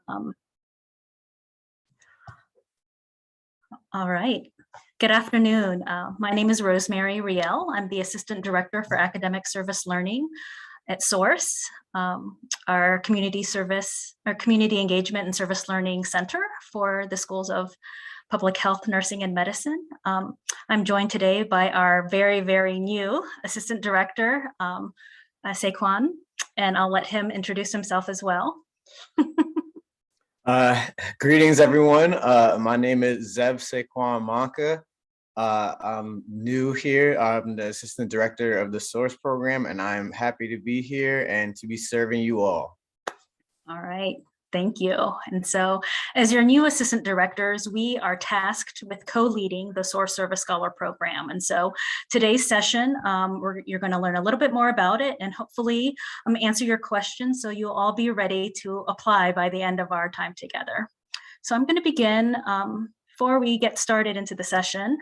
Um, all right. Good afternoon. My name is Rosemary Riel. I'm the Assistant Director for Academic Service Learning at SOURCE, our community engagement and service learning center for the schools of public health, nursing, and medicine. I'm joined today by our very, very new Assistant Director, Saquon, and I'll let him introduce himself as well. Greetings, everyone. My name is Zev Saquon Manka. I'm new here. I'm the Assistant Director of the SOURCE program, and I'm happy to be here and to be serving you all. All right. Thank you. And so as your new assistant directors, we are tasked with co-leading the SOURCE Service Scholar program. And so today's session, you're going to learn a little bit more about it and hopefully answer your questions so you'll all be ready to apply by the end of our time together. So I'm going to begin before we get started into the session.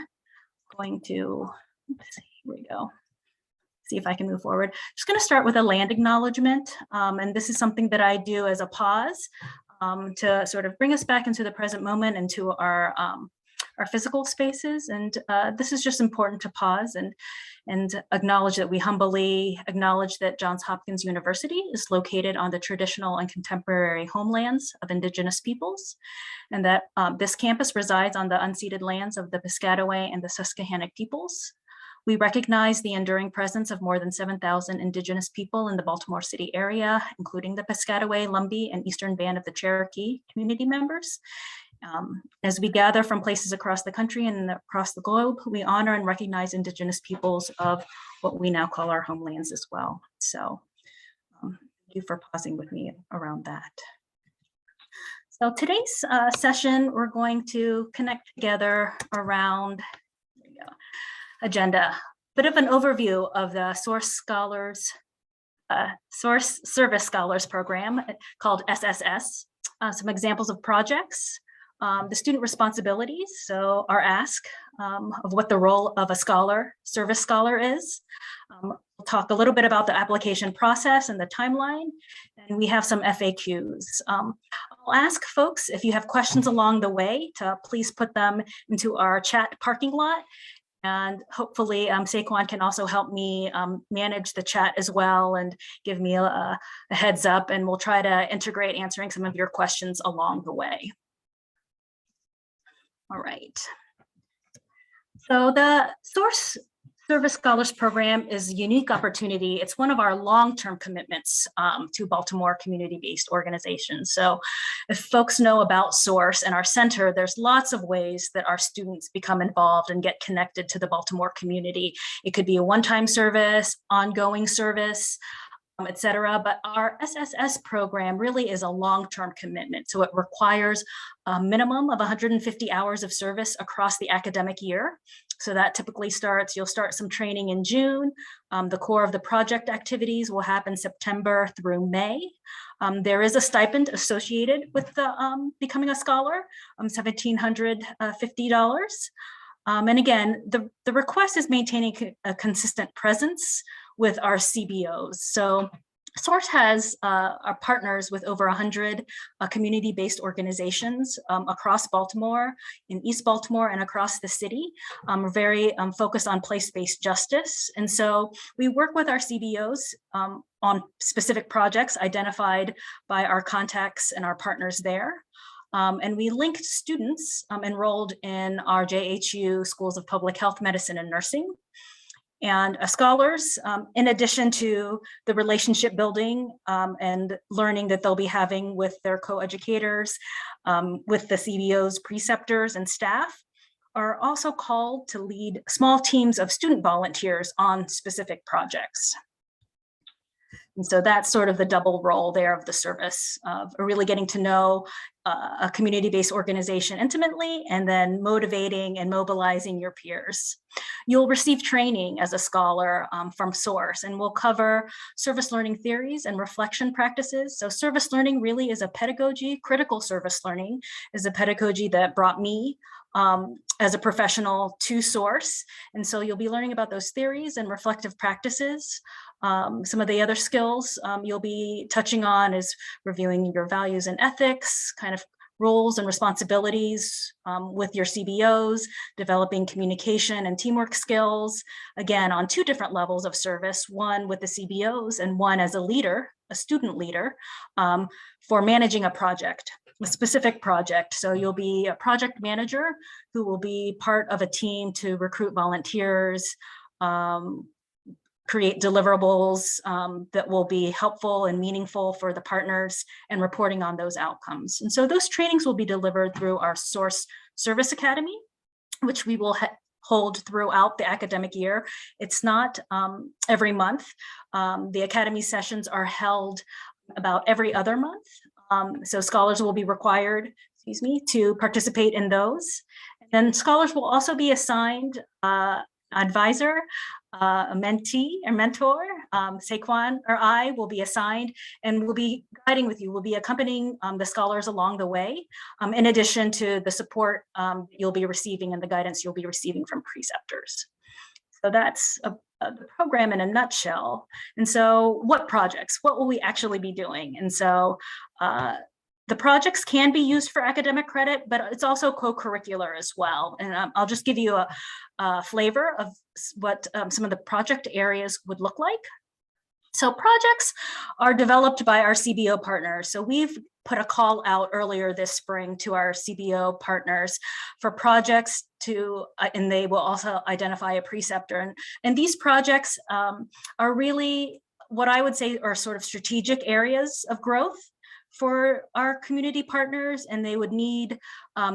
Going to, here we go. See if I can move forward. Just going to start with a land acknowledgement. And this is something that I do as a pause to sort of bring us back into the present moment and to our physical spaces. And this is just important to pause and acknowledge that we humbly acknowledge that Johns Hopkins University is located on the traditional and contemporary homelands of Indigenous peoples, and that this campus resides on the unceded lands of the Piscataway and the Susquehannock peoples. We recognize the enduring presence of more than 7,000 Indigenous people in the Baltimore City area, including the Piscataway, Lumbee, and Eastern Band of the Cherokee community members. As we gather from places across the country and across the globe, we honor and recognize Indigenous peoples of what we now call our homelands as well. So thank you for pausing with me around that. So today's session, we're going to connect together around, there we go, agenda, bit of an overview of the SOURCE Service Scholars program called SSS, some examples of projects, the student responsibilities, so our ask of what the role of a service scholar is. We'll talk a little bit about the application process and the timeline, and we have some FAQs. I'll ask folks if you have questions along the way to please put them into our chat parking lot. And hopefully Saquon can also help me manage the chat as well and give me a heads up, and we'll try to integrate answering some of your questions along the way. All right. So the SOURCE Service Scholars Program is a unique opportunity. It's one of our long-term commitments to Baltimore community-based organizations. So if folks know about SOURCE and our center, there's lots of ways that our students become involved and get connected to the Baltimore community. It could be a one-time service, ongoing service, et cetera. But our SSS program really is a long-term commitment. So it requires a minimum of 150 hours of service across the academic year. So that typically starts, you'll start some training in June. The core of the project activities will happen September through May. There is a stipend associated with the becoming a scholar, $1,750. And again, the request is maintaining a consistent presence with our CBOs. So SOURCE has our partners with over 100 community-based organizations across Baltimore, in East Baltimore, and across the city. We're very focused on place-based justice. And so we work with our CBOs on specific projects identified by our contacts and our partners there. And we linked students enrolled in our JHU Schools of Public Health, Medicine, and Nursing. And scholars, in addition to the relationship building and learning that they'll be having with their co-educators, with the CBOs, preceptors, and staff, are also called to lead small teams of student volunteers on specific projects. And so that's sort of the double role there of the service of really getting to know a community-based organization intimately, and then motivating and mobilizing your peers. You'll receive training as a scholar from SOURCE, and we'll cover service learning theories and reflection practices. So service learning really is a pedagogy. Critical service learning is a pedagogy that brought me as a professional to source. And so you'll be learning about those theories and reflective practices. Some of the other skills you'll be touching on is reviewing your values and ethics, kind of roles and responsibilities with your CBOs, developing communication and teamwork skills, again, on 2 different levels of service, one with the CBOs and one as a leader, a student leader, for managing a project, a specific project. So you'll be a project manager who will be part of a team to recruit volunteers, create deliverables that will be helpful and meaningful for the partners, and reporting on those outcomes. And so those trainings will be delivered through our Source Service Academy, which we will hold throughout the academic year. It's not every month. The Academy sessions are held about every other month. So scholars will be required, to participate in those. And then scholars will also be assigned advisor, a mentee or mentor. Saquon or I will be assigned and will be guiding with you. We'll be accompanying the scholars along the way, in addition to the support you'll be receiving and the guidance you'll be receiving from preceptors. So that's the program in a nutshell. And so what projects? What will we actually be doing? And so the projects can be used for academic credit, but it's also co-curricular as well. And I'll just give you a flavor of what some of the project areas would look like. So projects are developed by our CBO partners. So we've put a call out earlier this spring to our CBO partners for projects and they will also identify a preceptor. And these projects are really what I would say are sort of strategic areas of growth for our community partners, and they would need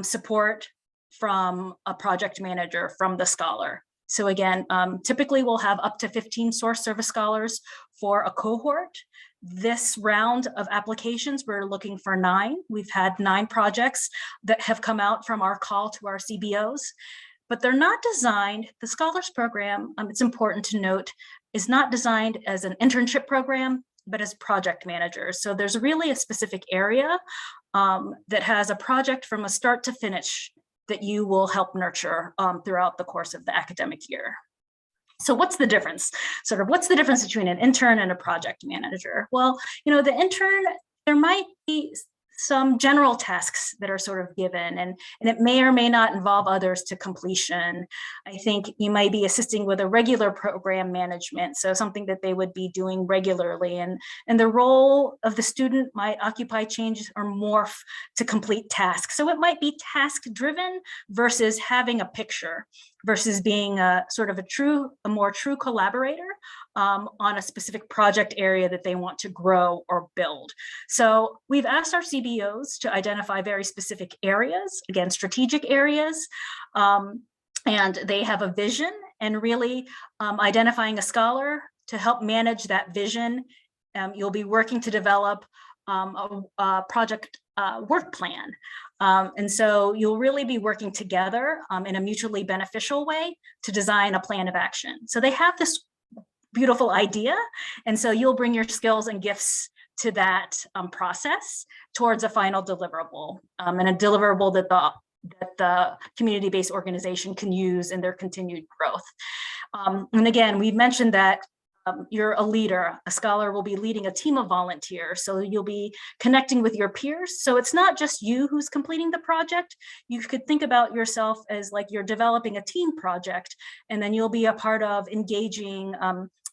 support from a project manager, from the scholar. So again, typically we'll have up to 15 source service scholars for a cohort. This round of applications, we're looking for 9. We've had 9 projects that have come out from our call to our CBOs, but they're not designed, the Scholars Program, it's important to note, is not designed as an internship program, but as project managers. So there's really a specific area that has a project from a start to finish that you will help nurture throughout the course of the academic year. So what's the difference? What's the difference between an intern and a project manager? Well, the intern, there might be some general tasks that are sort of given, and it may or may not involve others to completion. I think you might be assisting with a regular program management, so something that they would be doing regularly, and the role of the student might occupy, change, or morph to complete tasks. So it might be task driven versus having a picture, versus being a more true collaborator on a specific project area that they want to grow or build. So we've asked our CBOs to identify very specific areas, again, strategic areas, and they have a vision, and really identifying a scholar to help manage that vision. You'll be working to develop a project work plan. And so you'll really be working together in a mutually beneficial way to design a plan of action. So they have this beautiful idea, and so you'll bring your skills and gifts to that process towards a final deliverable, and a deliverable that the community-based organization can use in their continued growth. And again, we've mentioned that you're a leader. A scholar will be leading a team of volunteers, so you'll be connecting with your peers. So it's not just you who's completing the project. You could think about yourself as like you're developing a team project, and then you'll be a part of engaging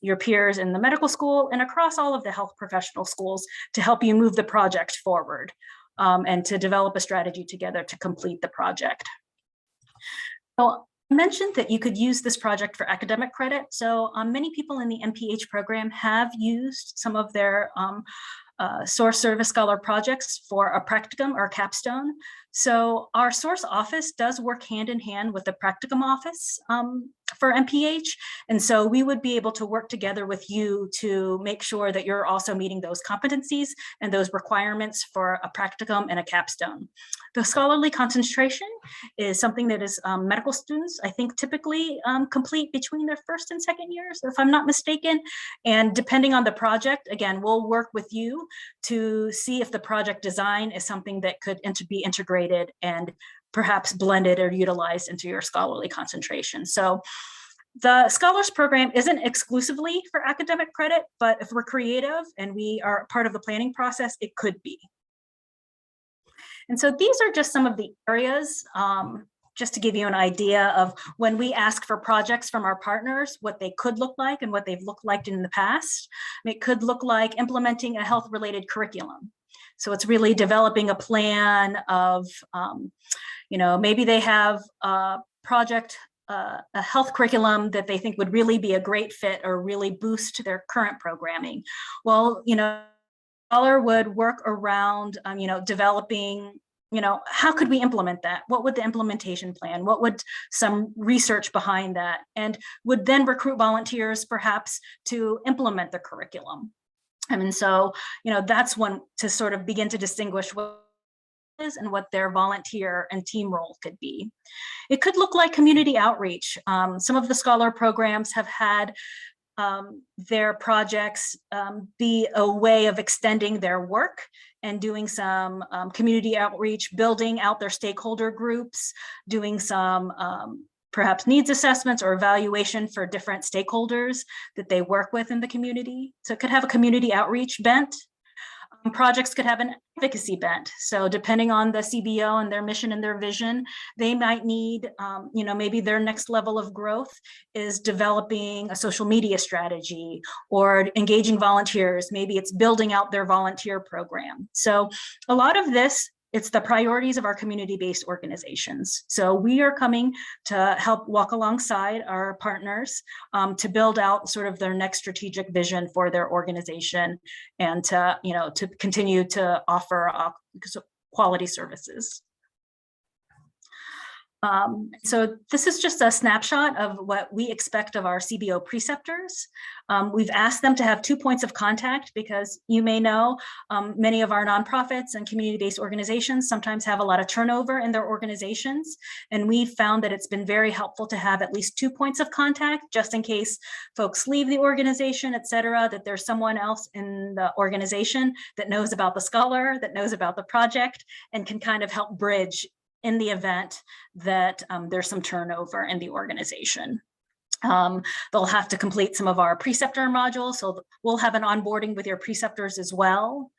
your peers in the medical school and across all of the health professional schools to help you move the project forward, and to develop a strategy together to complete the project. So I mentioned that you could use this project for academic credit. So many people in the MPH program have used some of their source service scholar projects for a practicum or capstone. So our source office does work hand in hand with the practicum office for MPH. And so we would be able to work together with you to make sure that you're also meeting those competencies and those requirements for a practicum and a capstone. The scholarly concentration is something that is medical students, I think, typically complete between their first and second years, if I'm not mistaken. And depending on the project, again, we'll work with you to see if the project design is something that could be integrated and perhaps blended or utilized into your scholarly concentration. So the Scholars Program isn't exclusively for academic credit, but if we're creative and we are part of the planning process, it could be. And so these are just some of the areas, just to give you an idea of when we ask for projects from our partners, what they could look like and what they've looked like in the past. It could look like implementing a health-related curriculum. So it's really developing a plan of, maybe they have a project, a health curriculum that they think would really be a great fit or really boost their current programming. Well, scholar would work around, developing, how could we implement that? What would the implementation plan? What would some research behind that? And would then recruit volunteers perhaps to implement the curriculum. And so, that's one to sort of begin to distinguish what is and what their volunteer and team role could be. It could look like community outreach. Some of the scholar programs have had their projects be a way of extending their work and doing some community outreach, building out their stakeholder groups, doing some perhaps needs assessments or evaluation for different stakeholders that they work with in the community. So it could have a community outreach bent. Projects could have an advocacy bent. So depending on the CBO and their mission and their vision, they might need, maybe their next level of growth is developing a social media strategy or engaging volunteers. Maybe it's building out their volunteer program. So a lot of this, it's the priorities of our community-based organizations. So we are coming to help walk alongside our partners to build out sort of their next strategic vision for their organization and to continue to offer quality services. So this is just a snapshot of what we expect of our CBO preceptors. We've asked them to have 2 points of contact because you may know many of our nonprofits and community-based organizations sometimes have a lot of turnover in their organizations. And we've found that it's been very helpful to have at least 2 points of contact just in case folks leave the organization, et cetera, that there's someone else in the organization that knows about the scholar, that knows about the project, and can kind of help bridge in the event that there's some turnover in the organization. They'll have to complete some of our preceptor modules, so we'll have an onboarding with your preceptors as well.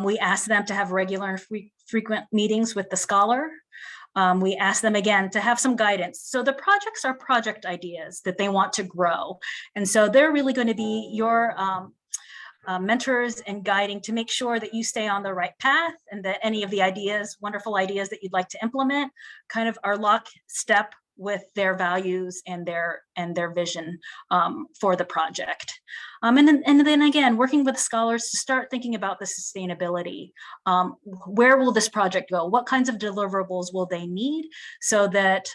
We ask them to have regular and frequent meetings with the scholar. We ask them again to have some guidance. So the projects are project ideas that they want to grow. And so they're really going to be your mentors and guiding to make sure that you stay on the right path and that any of the ideas, wonderful ideas that you'd like to implement kind of are lockstep with their values and their vision for the project. And then again, working with scholars to start thinking about the sustainability. Where will this project go? What kinds of deliverables will they need so that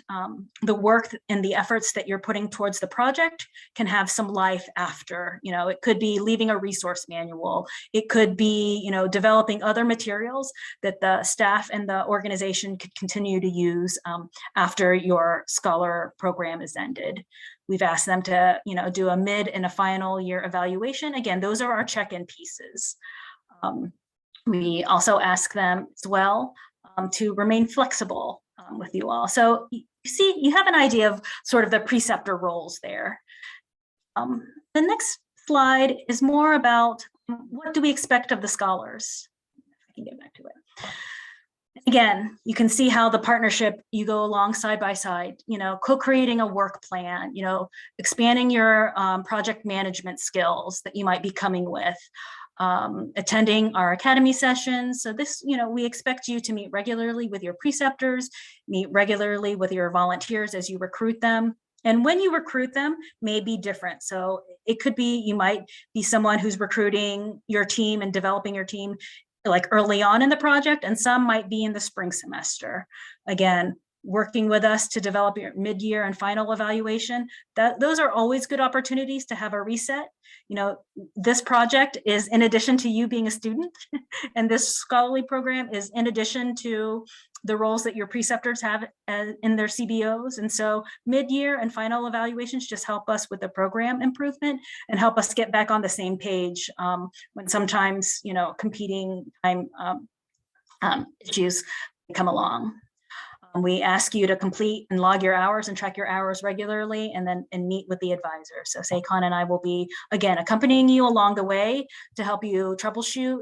the work and the efforts that you're putting towards the project can have some life after? It could be leaving a resource manual. It could be, developing other materials that the staff and the organization could continue to use after your scholar program is ended. We've asked them to, do a mid and a final year evaluation. Again, those are our check-in pieces. We also ask them as well to remain flexible with you all. So you see, you have an idea of sort of the preceptor roles there. The next slide is more about what do we expect of the scholars? If I can get back to it. Again, you can see how the partnership, you go along side by side, co-creating a work plan, expanding your project management skills that you might be coming with, attending our academy sessions. So this, we expect you to meet regularly with your preceptors, meet regularly with your volunteers as you recruit them. And when you recruit them may be different. So it could be, you might be someone who's recruiting your team and developing your team like early on in the project, and some might be in the spring semester. Again, working with us to develop your mid-year and final evaluation, those are always good opportunities to have a reset. This project is in addition to you being a student, and this scholarly program is in addition to the roles that your preceptors have in their CBOs. And so mid-year and final evaluations just help us with the program improvement and help us get back on the same page when sometimes, competing time issues come along. We ask you to complete and log your hours and track your hours regularly, and meet with the advisor. So Saquon and I will be, again, accompanying you along the way to help you troubleshoot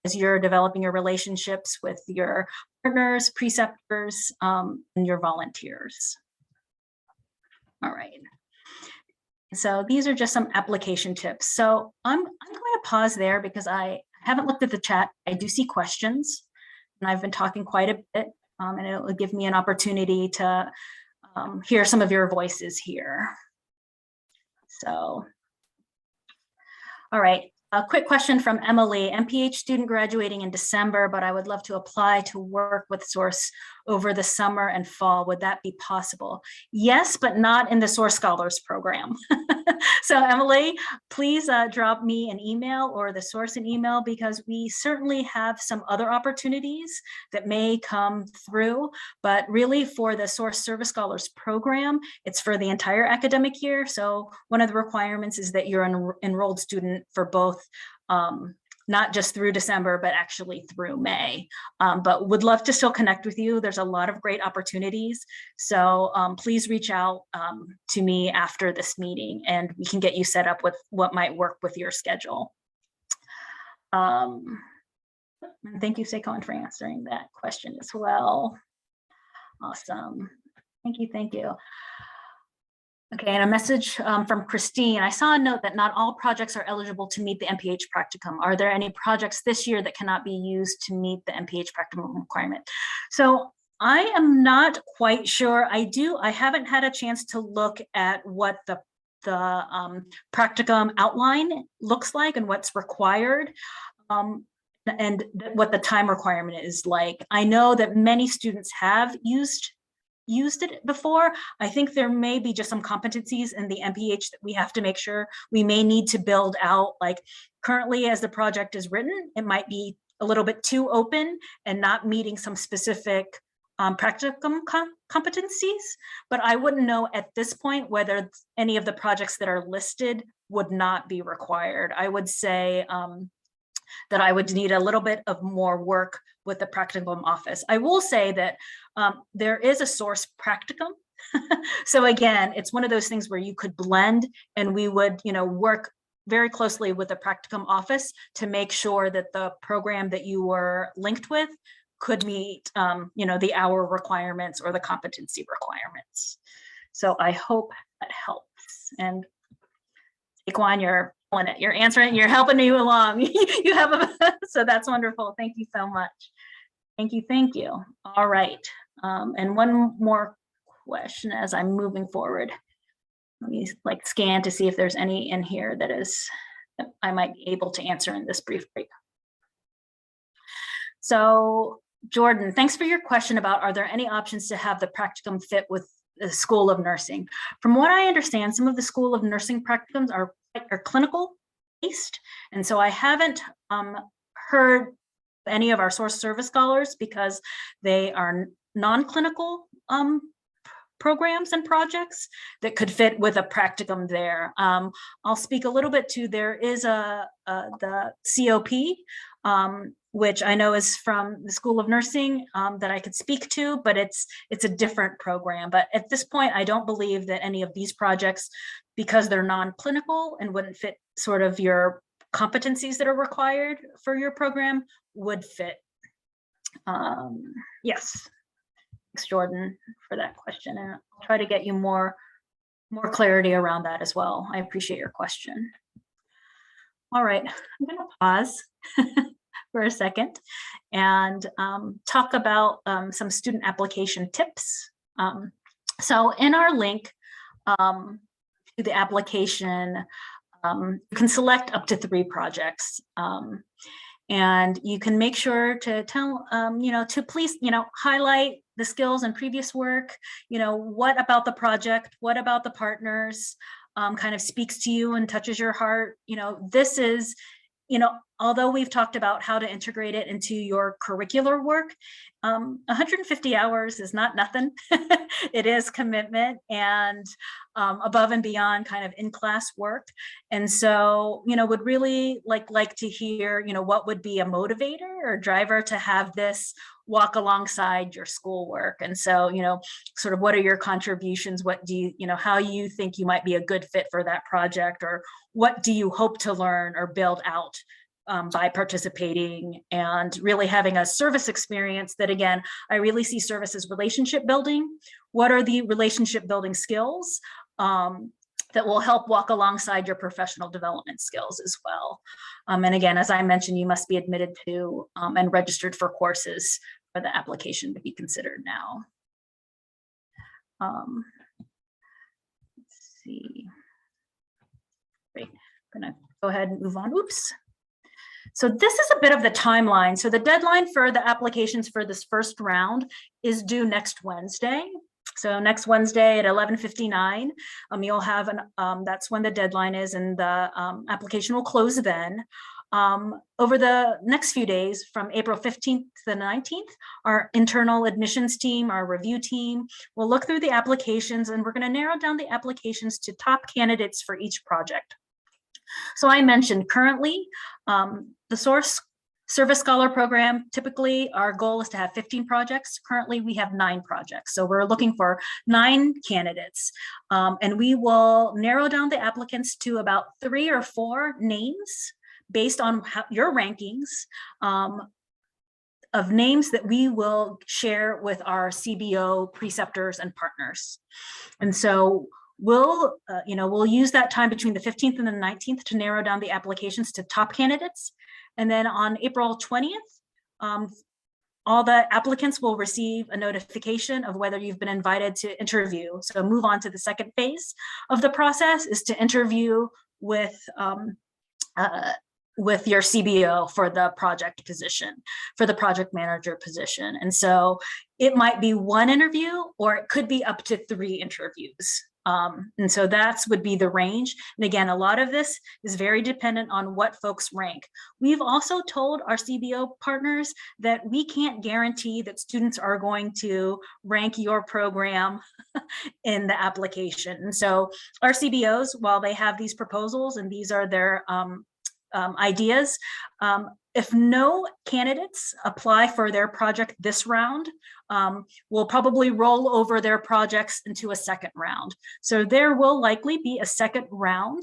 as you're developing your relationships with your partners, preceptors, and your volunteers. All right. So these are just some application tips. So I'm going to pause there because I haven't looked at the chat. I do see questions, and I've been talking quite a bit, and it will give me an opportunity to hear some of your voices here. So, all right. A quick question from Emily. MPH student graduating in December, but I would love to apply to work with Source over the summer and fall. Would that be possible? Yes, but not in the Source Scholars Program. So Emily, please drop me an email or the Source an email, because we certainly have some other opportunities that may come through. But really, for the Source Service Scholars Program, it's for the entire academic year. So one of the requirements is that you're an enrolled student for both, not just through December, but actually through May. But would love to still connect with you. There's a lot of great opportunities. So please reach out to me after this meeting, and we can get you set up with what might work with your schedule. Thank you, Saquon, for answering that question as well. Awesome. Thank you. Thank you. Okay, and a message from Christine. I saw a note that not all projects are eligible to meet the MPH practicum. Are there any projects this year that cannot be used to meet the MPH practicum requirement? So I am not quite sure. I haven't had a chance to look at what the practicum outline looks like and what's required. And what the time requirement is like. I know that many students have used it before. I think there may be just some competencies in the MPH that we have to make sure we may need to build out. Like currently, as the project is written, it might be a little bit too open and not meeting some specific practicum competencies. But I wouldn't know at this point whether any of the projects that are listed would not be required. I would say that I would need a little bit of more work with the practicum office. I will say that there is a Source practicum. So again, it's one of those things where you could blend, and we would, work very closely with the practicum office to make sure that the program that you were linked with could meet, the hour requirements or the competency requirements. So I hope that helps. And Saquon, you're answering, you're helping you along. You have so that's wonderful. Thank you so much. Thank you. Thank you. All right. And one more question as I'm moving forward. Let me scan to see if there's any in here that I might be able to answer in this brief break. So Jordan, thanks for your question about, are there any options to have the practicum fit with the School of Nursing? From what I understand, some of the School of Nursing practicums are clinical based. And so I haven't heard any of our Source Service Scholars because they are non-clinical programs and projects that could fit with a practicum there. I'll speak a little bit to, there is the COP, which I know is from the School of Nursing that I could speak to, but it's a different program. But at this point, I don't believe that any of these projects, because they're non-clinical and wouldn't fit sort of your competencies that are required for your program, would fit. Yes. Thanks, Jordan, for that question. And I'll try to get you more clarity around that as well. I appreciate your question. All right, I'm going to pause for a second and talk about some student application tips. So in our link to the application, you can select up to 3 projects. And you can make sure to tell, to please, highlight the skills and previous work, what about the project, what about the partners kind of speaks to you and touches your heart. This is, although we've talked about how to integrate it into your curricular work, 150 hours is not nothing. It is commitment and above and beyond kind of in-class work. And so, would really like to hear, what would be a motivator or driver to have this walk alongside your schoolwork. And so, sort of what are your contributions? What do you, how you think you might be a good fit for that project, or what do you hope to learn or build out by participating, and really having a service experience that, again, I really see service as relationship building. What are the relationship building skills that will help walk alongside your professional development skills as well? And again, as I mentioned, you must be admitted to and registered for courses for the application to be considered now. Let's see. Great. I'm gonna go ahead and move on. Oops. So this is a bit of the timeline. So the deadline for the applications for this first round is due next Wednesday. So next Wednesday at 11:59, you'll have that's when the deadline is, and the application will close then. Over the next few days, from April 15th to the 19th, our internal admissions team, our review team, will look through the applications, and we're going to narrow down the applications to top candidates for each project. So I mentioned currently, the Source Service Scholar Program, typically our goal is to have 15 projects. Currently, we have 9 projects. So we're looking for 9 candidates. And we will narrow down the applicants to about 3 or 4 names based on your rankings of names that we will share with our CBO preceptors and partners. And so we'll use that time between the 15th and the 19th to narrow down the applications to top candidates. And then on April 20th, all the applicants will receive a notification of whether you've been invited to interview. So move on to the second phase of the process, is to interview with your CBO for the project position, for the project manager position. And so it might be 1 interview, or it could be up to 3 interviews. And so that's would be the range. And again, a lot of this is very dependent on what folks rank. We've also told our CBO partners that we can't guarantee that students are going to rank your program in the application. And so our CBOs, while they have these proposals and these are their ideas, if no candidates apply for their project this round, we'll probably roll over their projects into a second round. So there will likely be a second round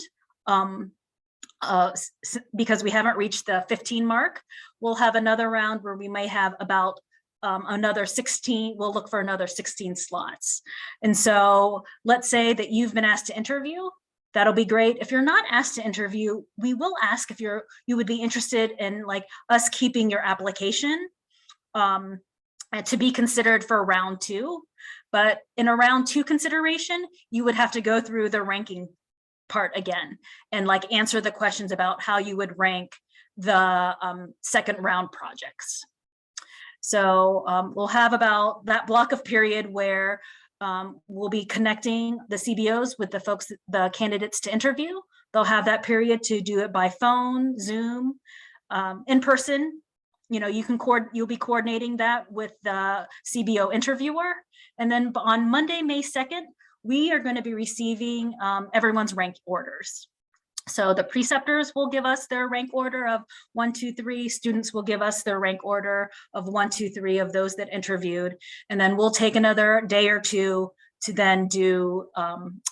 because we haven't reached the 15 mark. We'll have another round where we may have about another 16, we'll look for another 16 slots. And so let's say that you've been asked to interview. That'll be great. If you're not asked to interview, we will ask if you would be interested in us keeping your application to be considered for round 2. But in a round 2 consideration, you would have to go through the ranking part again and answer the questions about how you would rank the second round projects. So we'll have about that block of period where we'll be connecting the CBOs with the candidates to interview. They'll have that period to do it by phone, Zoom, in person. You'll be coordinating that with the CBO interviewer. And then on Monday, May 2nd, we are going to be receiving everyone's rank orders. So the preceptors will give us their rank order of 1, 2, 3. Students will give us their rank order of 1, 2, 3 of those that interviewed. And then we'll take another day or 2 to then do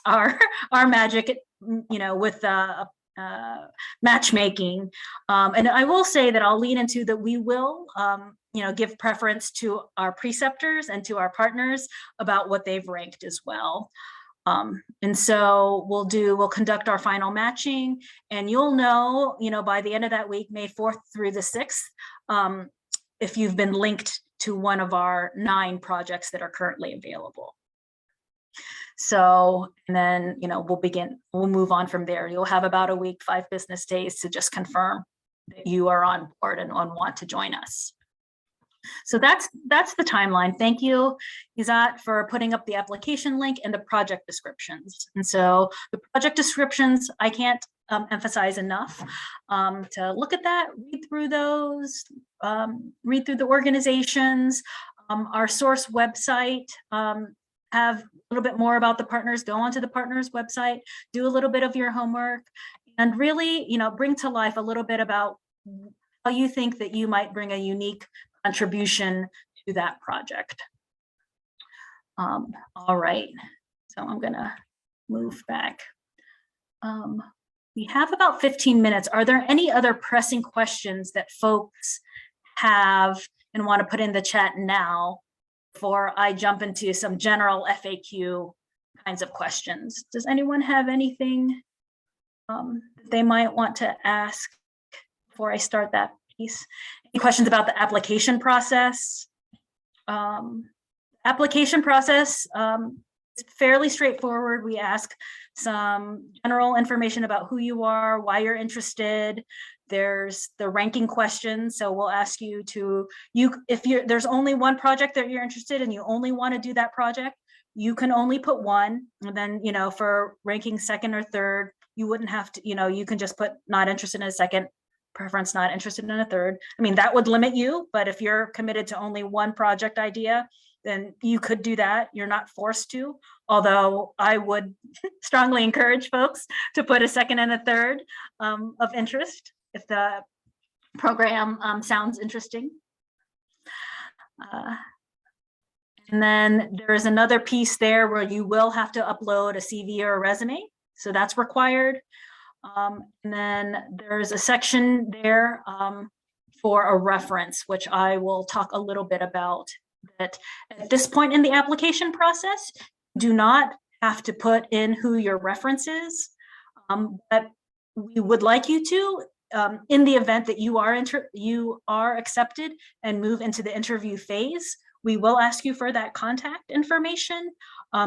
our magic, with matchmaking. And I will say that I'll lean into that we will, give preference to our preceptors and to our partners about what they've ranked as well. And so we'll conduct our final matching, and you'll know, by the end of that week, May 4th through the 6th, if you've been linked to one of our 9 projects that are currently available. So, and then, we'll move on from there. You'll have about a week, 5 business days to just confirm that you are on board and want to join us. So that's the timeline. Thank you, Izat, for putting up the application link and the project descriptions. And so the project descriptions, I can't emphasize enough to look at that, read through those, read through the organizations. Our source website, have a little bit more about the partners. Go onto the partners website, do a little bit of your homework, and really, bring to life a little bit about how you think that you might bring a unique contribution to that project. All right, so I'm gonna move back. We have about 15 minutes. Are there any other pressing questions that folks have and want to put in the chat now before I jump into some general FAQ kinds of questions? Does anyone have anything they might want to ask before I start that piece? Any questions about the application process? Application process, it's fairly straightforward. We ask some general information about who you are, why you're interested. There's the ranking question. So we'll ask you to, if there's only one project that you're interested in, you only want to do that project, you can only put one. And then, for ranking second or third, you wouldn't have to, you can just put not interested in a second, preference not interested in a third. I mean, that would limit you, but if you're committed to only one project idea, then you could do that. You're not forced to, although I would strongly encourage folks to put a second and a third of interest if the program sounds interesting. And then there's another piece there where you will have to upload a CV or a resume. So that's required. And then there's a section there for a reference, which I will talk a little bit about. That at this point in the application process, do not have to put in who your reference is, but we would like you to, in the event that you are accepted and move into the interview phase, we will ask you for that contact information.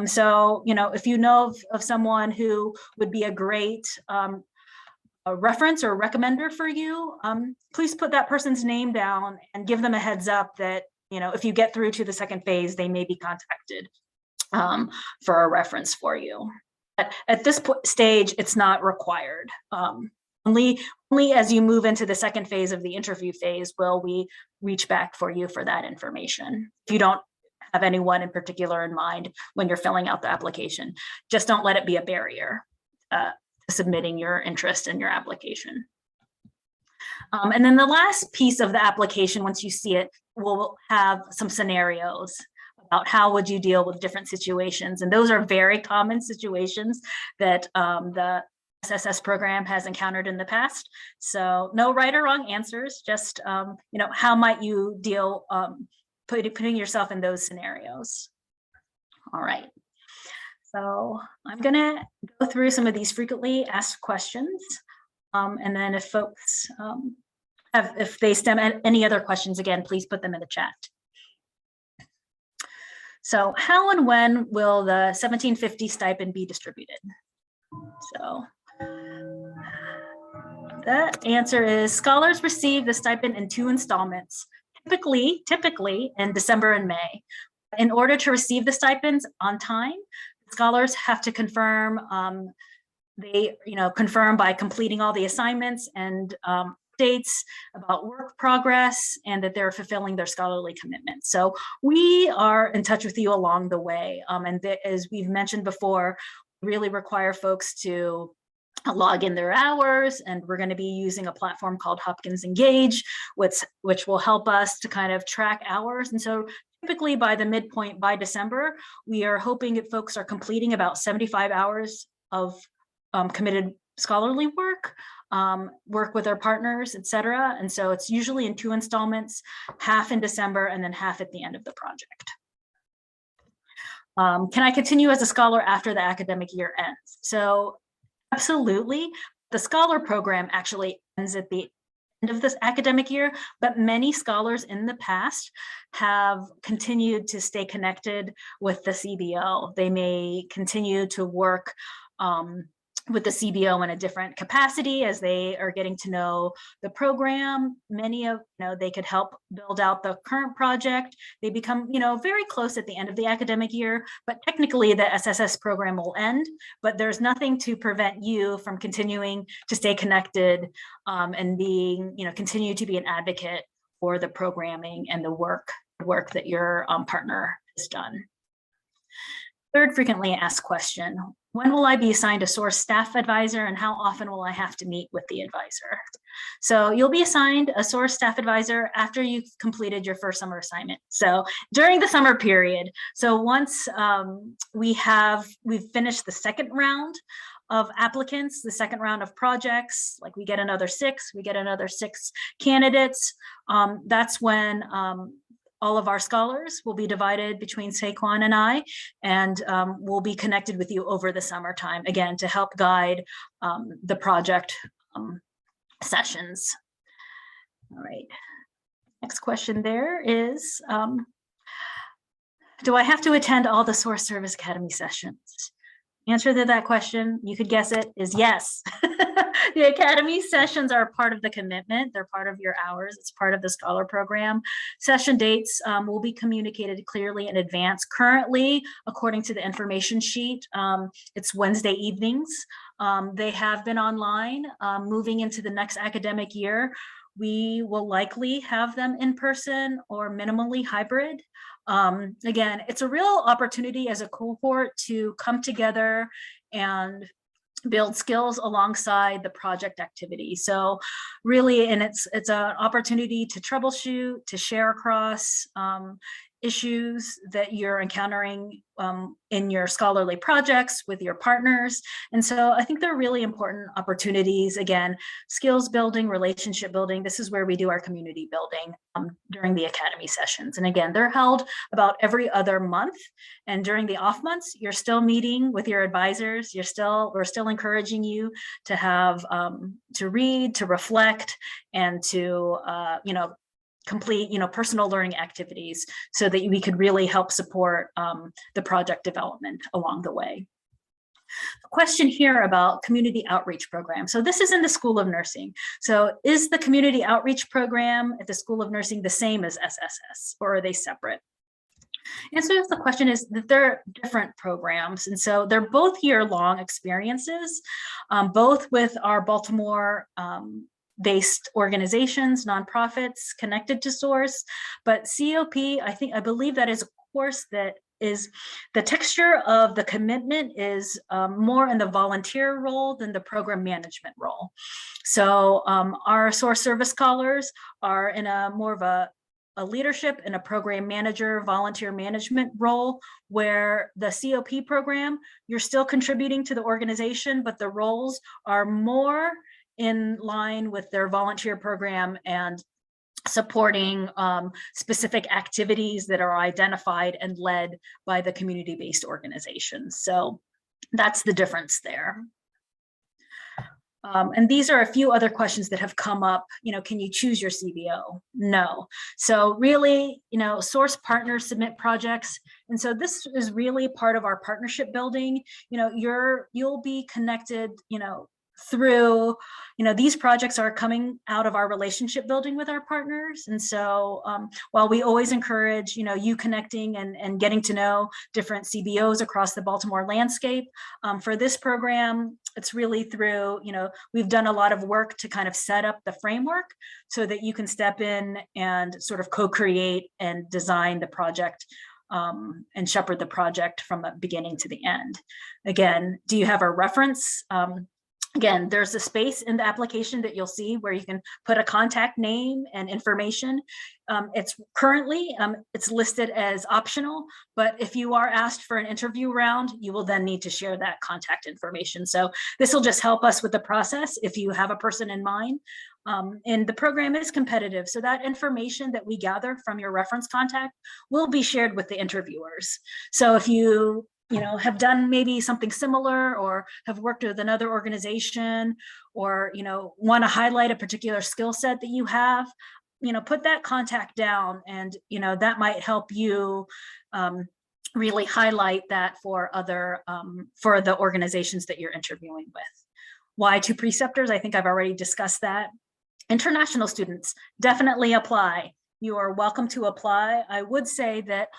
So, if you know of someone who would be a great a reference or recommender for you, please put that person's name down and give them a heads up that if you get through to the second phase, they may be contacted for a reference for you. But at this stage, it's not required. Only as you move into the second phase of the interview phase will we reach back for you for that information. If you don't have anyone in particular in mind when you're filling out the application, just don't let it be a barrier to submitting your interest in your application. And then the last piece of the application, once you see it, will have some scenarios about how would you deal with different situations. And those are very common situations that the SSS program has encountered in the past. So no right or wrong answers, just how might you deal putting yourself in those scenarios. All right. So I'm gonna go through some of these frequently asked questions. And then if folks if they stem any other questions, again, please put them in the chat. So how and when will the 1750 stipend be distributed? So the answer is scholars receive the stipend in 2 installments, typically in December and May. In order to receive the stipends on time, scholars have to confirm confirm by completing all the assignments and updates about work progress and that they're fulfilling their scholarly commitments. So we are in touch with you along the way. And as we've mentioned before, we really require folks to log in their hours, and we're going to be using a platform called Hopkins Engage, which will help us to kind of track hours. And so typically by the midpoint, by December, we are hoping that folks are completing about 75 hours of committed scholarly work, work with our partners, et cetera. And so it's usually in 2 installments, half in December and then half at the end of the project. Can I continue as a scholar after the academic year ends? So absolutely. The scholar program actually ends at the end of this academic year, but many scholars in the past have continued to stay connected with the CBO. They may continue to work with the CBO in a different capacity as they are getting to know the program. Many of, they could help build out the current project. They become, very close at the end of the academic year, but technically the SSS program will end, but there's nothing to prevent you from continuing to stay connected and being, continue to be an advocate for the programming and the work that your partner has done. Third frequently asked question, when will I be assigned a source staff advisor and how often will I have to meet with the advisor? So you'll be assigned a source staff advisor after you've completed your first summer assignment. So during the summer period. So once we've finished the second round of applicants, the second round of projects, like we get another six candidates. That's when all of our scholars will be divided between Saquon and I, and we'll be connected with you over the summertime, again, to help guide the project sessions. All right. Next question there is, do I have to attend all the Source Service Academy sessions? Answer to that question, you could guess it, is yes. The Academy sessions are part of the commitment. They're part of your hours. It's part of the Scholar Program. Session dates will be communicated clearly in advance. Currently, according to the information sheet, it's Wednesday evenings. They have been online. Moving into the next academic year, we will likely have them in person or minimally hybrid. Again, it's a real opportunity as a cohort to come together and build skills alongside the project activity. So really, and it's an opportunity to troubleshoot, to share across issues that you're encountering in your scholarly projects with your partners. And so I think they're really important opportunities. Again, skills building, relationship building. This is where we do our community building during the Academy sessions. And again, they're held about every other month. And during the off months, you're still meeting with your advisors. We're still encouraging you to have, to read, to reflect, and to, complete, personal learning activities so that we could really help support the project development along the way. A question here about community outreach program. So this is in the School of Nursing. So is the community outreach program at the School of Nursing the same as SSS, or are they separate? Answer to the question is that they're different programs. And so they're both year-long experiences, both with our Baltimore based organizations, nonprofits connected to Source, but COP, I believe that is a course that is the texture of the commitment is more in the volunteer role than the program management role. So our Source Service Scholars are in a more of a leadership and a program manager, volunteer management role, where the COP program, you're still contributing to the organization, but the roles are more in line with their volunteer program and supporting specific activities that are identified and led by the community-based organizations. So that's the difference there. And these are a few other questions that have come up. Can you choose your CBO? No. So really, source partners submit projects. And so this is really part of our partnership building. You'll be connected, through, these projects are coming out of our relationship building with our partners. And so while we always encourage, you connecting and getting to know different CBOs across the Baltimore landscape, for this program, it's really through, we've done a lot of work to kind of set up the framework so that you can step in and sort of co-create and design the project and shepherd the project from the beginning to the end. Again, do you have a reference? Again, there's a space in the application that you'll see where you can put a contact name and information. It's currently, it's listed as optional, but if you are asked for an interview round, you will then need to share that contact information. So this will just help us with the process if you have a person in mind. And the program is competitive. So that information that we gather from your reference contact will be shared with the interviewers. So if you have done maybe something similar or have worked with another organization or, want to highlight a particular skill set that you have, put that contact down and, that might help you really highlight that for for the organizations that you're interviewing with. Why 2 preceptors? I think I've already discussed that. International students definitely apply. You are welcome to apply. I would say that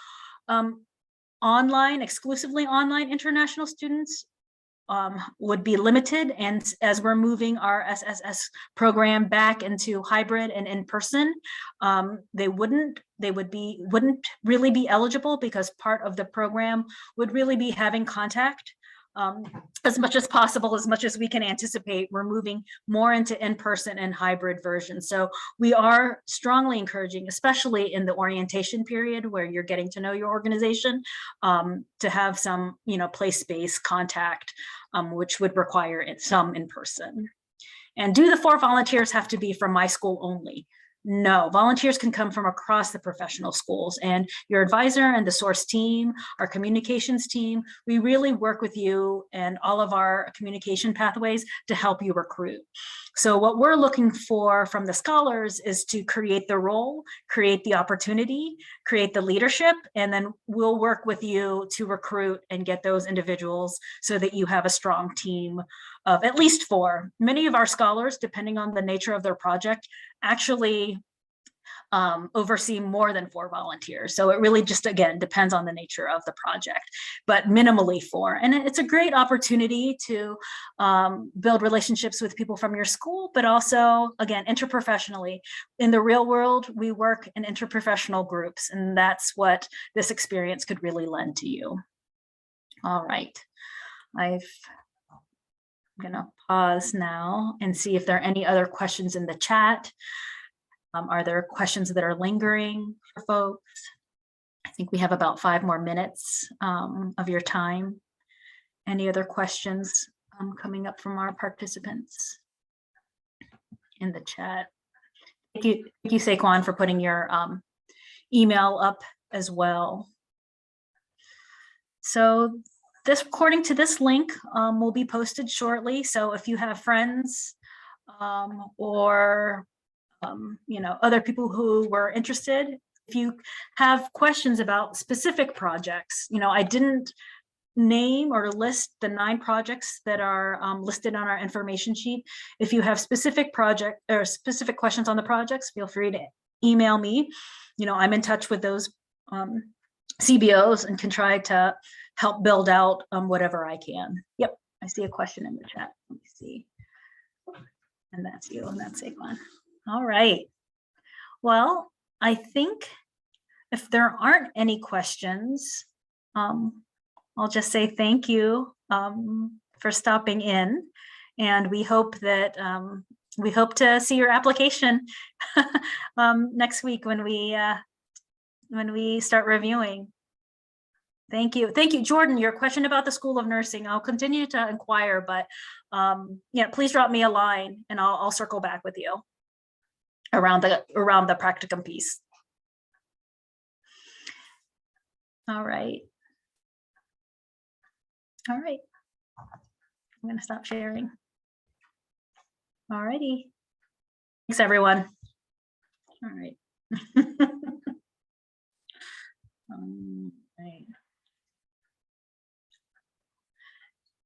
exclusively online international students would be limited. And as we're moving our SSS program back into hybrid and in person, they wouldn't really be eligible, because part of the program would really be having contact. As much as possible, as much as we can anticipate, we're moving more into in-person and hybrid versions. So we are strongly encouraging, especially in the orientation period where you're getting to know your organization, to have some, place-based contact, which would require some in person. And do the 4 volunteers have to be from my school only? No, volunteers can come from across the professional schools, and your advisor and the source team, our communications team, we really work with you and all of our communication pathways to help you recruit. So what we're looking for from the scholars is to create the role, create the opportunity, create the leadership, and then we'll work with you to recruit and get those individuals so that you have a strong team of at least 4. Many of our scholars, depending on the nature of their project, actually oversee more than 4 volunteers. So it really just, again, depends on the nature of the project, but minimally 4. And it's a great opportunity to build relationships with people from your school, but also, again, interprofessionally. In the real world, we work in interprofessional groups, and that's what this experience could really lend to you. All right. I'm gonna pause now and see if there are any other questions in the chat. Are there questions that are lingering for folks? I think we have about 5 more minutes of your time. Any other questions coming up from our participants in the chat? Thank you, Saquon, for putting your email up as well. So this, according to this link, will be posted shortly. So if you have friends or other people who were interested, if you have questions about specific projects, I didn't name or list the 9 projects that are listed on our information sheet. If you have specific project or specific questions on the projects, feel free to email me. I'm in touch with those CBOs and can try to help build out whatever I can. Yep, I see a question in the chat. Let me see. And that's you, and that's Saquon. All right. Well, I think if there aren't any questions, I'll just say thank you for stopping in, and we hope that we hope to see your application next week when we start reviewing. Thank you, Jordan. Your question about the School of Nursing, I'll continue to inquire, but yeah, please drop me a line, and I'll circle back with you around the practicum piece. All right. I'm going to stop sharing. All righty. Thanks, everyone. All right. Right.